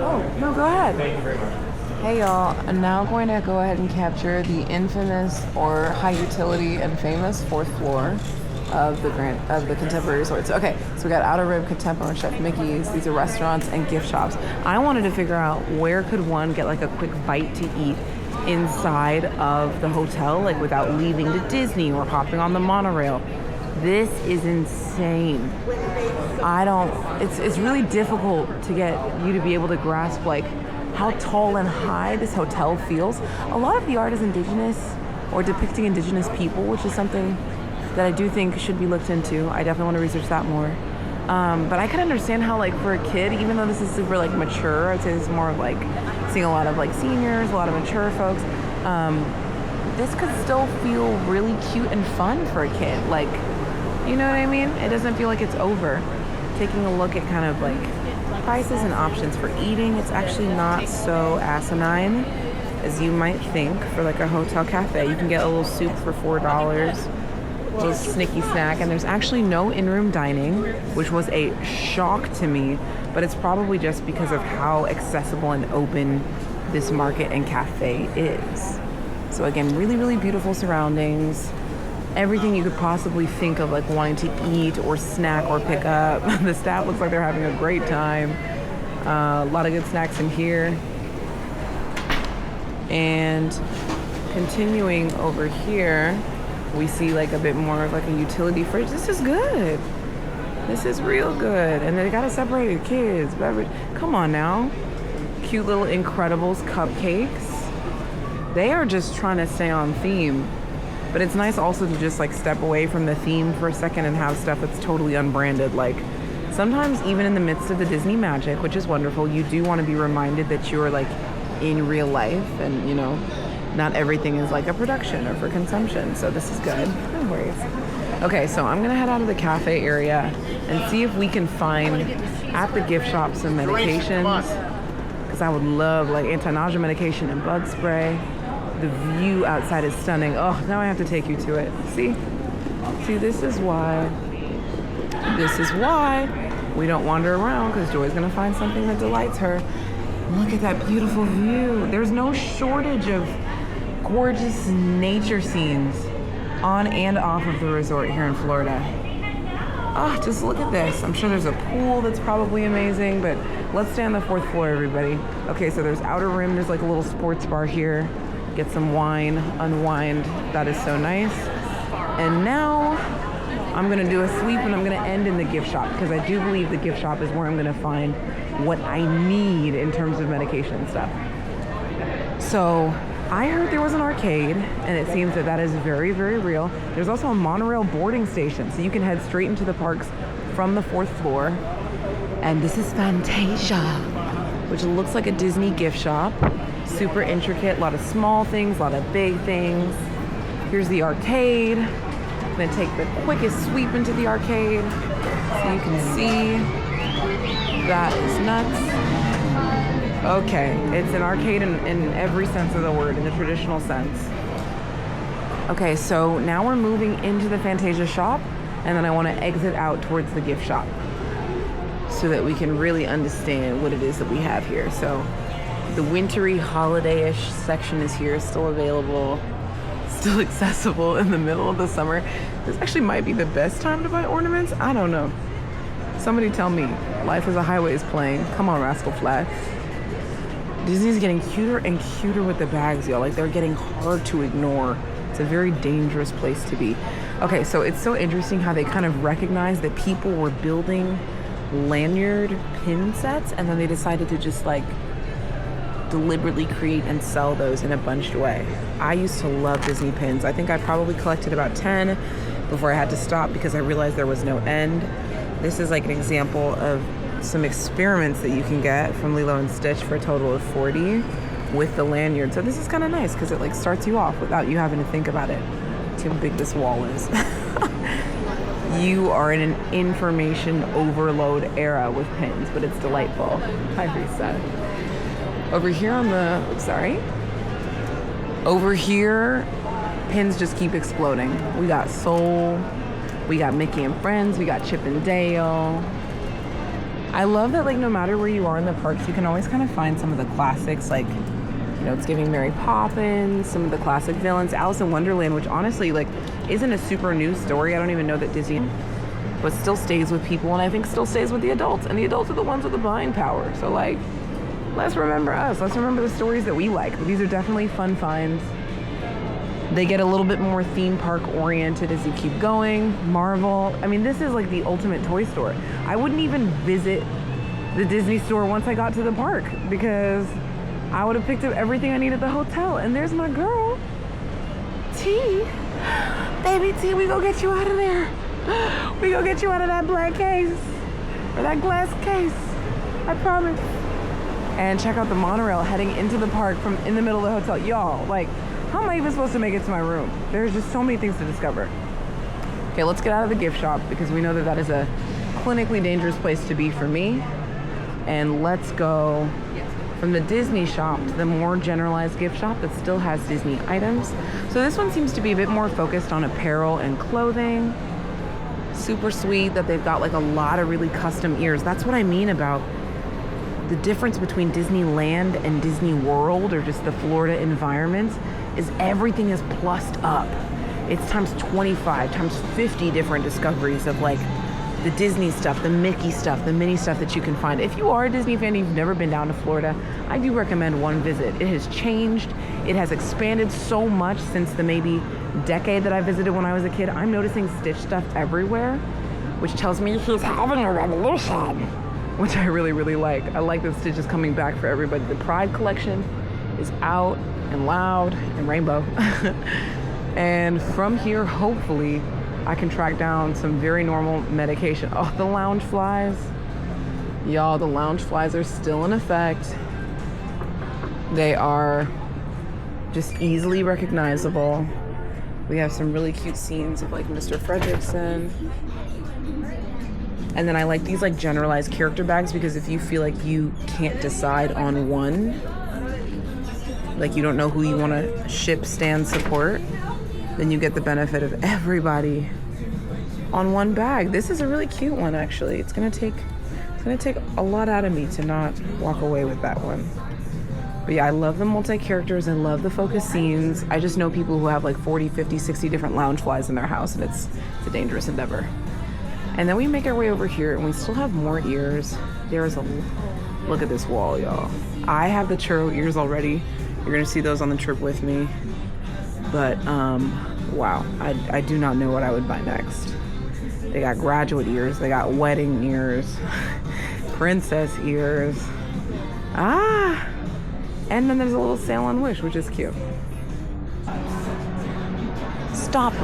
Oh, no, go ahead. Thank you very much. Hey y'all, I'm now going to go ahead and capture the infamous or high utility and famous fourth floor of the Contemporary Resort. So, okay, so we got Outer Rim, Contemporary, Chef Mickey's. These are restaurants and gift shops. I wanted to figure out where could one get like a quick bite to eat inside of the hotel, like without leaving to Disney or hopping on the monorail. This is insane. It's really difficult to get you to be able to grasp like how tall and high this hotel feels. A lot of the art is indigenous or depicting indigenous people, which is something that I do think should be looked into. I definitely want to research that more. But I can understand how, like, for a kid, even though this is super, like, mature, I'd say this is more of, like, seeing a lot of, like, seniors, a lot of mature folks. This could still feel really cute and fun for a kid. Like, you know what I mean? It doesn't feel like it's over. Taking a look at kind of, like, prices and options for eating, it's actually not so asinine as you might think for, like, a hotel cafe. You can get a little soup for $4. Little snicky snack, and there's actually no in-room dining, which was a shock to me, but it's probably just because of how accessible and open this market and cafe is. So again, really, really beautiful surroundings. Everything you could possibly think of, like wanting to eat or snack or pick up. The staff looks like they're having a great time. A lot of good snacks in here. And continuing over here, we see like a bit more of like a utility fridge. This is good. This is real good. And they got it separated, kids, beverage. Come on now. Cute little Incredibles cupcakes. They are just trying to stay on theme. But it's nice also to just like step away from the theme for a second and have stuff that's totally unbranded. Like sometimes even in the midst of the Disney magic, which is wonderful, you do want to be reminded that you're like in real life and, you know, not everything is like a production or for consumption. So this is good. No worries. Okay, so I'm gonna head out of the cafe area and see if we can find at the gift shop some medications. Because I would love like anti-nausea medication and bug spray. The view outside is stunning. Oh, now I have to take you to it. See, this is why we don't wander around, because Joy's gonna find something that delights her. Look at that beautiful view. There's no shortage of gorgeous nature scenes on and off of the resort here in Florida. Oh, just look at this. I'm sure there's a pool that's probably amazing, but let's stay on the fourth floor, everybody. Okay, so there's Outer Rim. There's like a little sports bar here. Get some wine, unwind. That is so nice. And now I'm gonna do a sweep and I'm gonna end in the gift shop, because I do believe the gift shop is where I'm gonna find what I need in terms of medication and stuff. So I heard there was an arcade, and it seems that is very, very real. There's also a monorail boarding station, so you can head straight into the parks from the fourth floor. And this is Fantasia, which looks like a Disney gift shop. Super intricate, a lot of small things, a lot of big things. Here's the arcade. I'm gonna take the quickest sweep into the arcade so you can see. That is nuts. Okay, it's an arcade in every sense of the word, in the traditional sense. Okay, so now we're moving into the Fantasia shop, and then I want to exit out towards the gift shop so that we can really understand what it is that we have here. So the wintry, holiday-ish section is here, still available, still accessible in the middle of the summer. This actually might be the best time to buy ornaments. I don't know. Somebody tell me. Life is a Highway is playing. Come on, Rascal Flatts. Disney's getting cuter and cuter with the bags, y'all. Like, they're getting hard to ignore. It's a very dangerous place to be. Okay, so it's so interesting how they kind of recognized that people were building lanyard pin sets, and then they decided to just like deliberately create and sell those in a bunched way. I used to love Disney pins. I think I probably collected about 10 before I had to stop because I realized there was no end. This is like an example of some experiments that you can get from Lilo and Stitch for a total of 40 with the lanyard. So this is kind of nice because it like starts you off without you having to think about it. See how big this wall is. You are in an information overload era with pins, but it's delightful. Hi, Risa. Over here on the, over here, pins just keep exploding. We got Soul, we got Mickey and Friends, we got Chip and Dale. I love that, like, no matter where you are in the parks, you can always kind of find some of the classics, like, you know, it's giving Mary Poppins, some of the classic villains, Alice in Wonderland, which honestly, like, isn't a super new story. I don't even know that Disney, but still stays with people, and I think still stays with the adults, and the adults are the ones with the buying power. So, like, let's remember us. Let's remember the stories that we like. But these are definitely fun finds. They get a little bit more theme park oriented as you keep going. Marvel. I mean, this is like the ultimate toy store. I wouldn't even visit the Disney store once I got to the park because I would have picked up everything I need at the hotel. And there's my girl, T. Baby T, we go get you out of there. We go get you out of that black case or that glass case. I promise. And check out the monorail heading into the park from in the middle of the hotel. Y'all, like, how am I even supposed to make it to my room? There's just so many things to discover. Okay, let's get out of the gift shop because we know that that is a clinically dangerous place to be for me. And let's go from the Disney shop to the more generalized gift shop that still has Disney items. So this one seems to be a bit more focused on apparel and clothing. Super sweet that they've got like a lot of really custom ears. That's what I mean about the difference between Disneyland and Disney World, or just the Florida environment, is everything is plussed up. It's times 25, times 50 different discoveries of like the Disney stuff, the Mickey stuff, the Minnie stuff that you can find. If you are a Disney fan and you've never been down to Florida, I do recommend one visit. It has changed. It has expanded so much since the maybe decade that I visited when I was a kid. I'm noticing Stitch stuff everywhere, which tells me he's having a revolution, which I really, really like. I like that Stitch is coming back for everybody. The Pride collection is out and loud and rainbow. And from here, hopefully, I can track down some very normal medication. Oh, the lounge flies. Y'all, the lounge flies are still in effect. They are just easily recognizable. We have some really cute scenes of like Mr. Fredricksen. And then I like these like generalized character bags because if you feel like you can't decide on one, like you don't know who you want to ship, stand, support, then you get the benefit of everybody on one bag. This is a really cute one, actually. It's gonna take a lot out of me to not walk away with that one. But yeah, I love the multi-characters. I love the focus scenes. I just know people who have like 40, 50, 60 different lounge flies in their house, and it's a dangerous endeavor. And then we make our way over here, and we still have more ears. There's a look at this wall, y'all. I have the churro ears already. You're gonna see those on the trip with me. But wow, I do not know what I would buy next. They got graduate ears, they got wedding ears, princess ears. And then there's a little sale on Wish, which is cute. Stop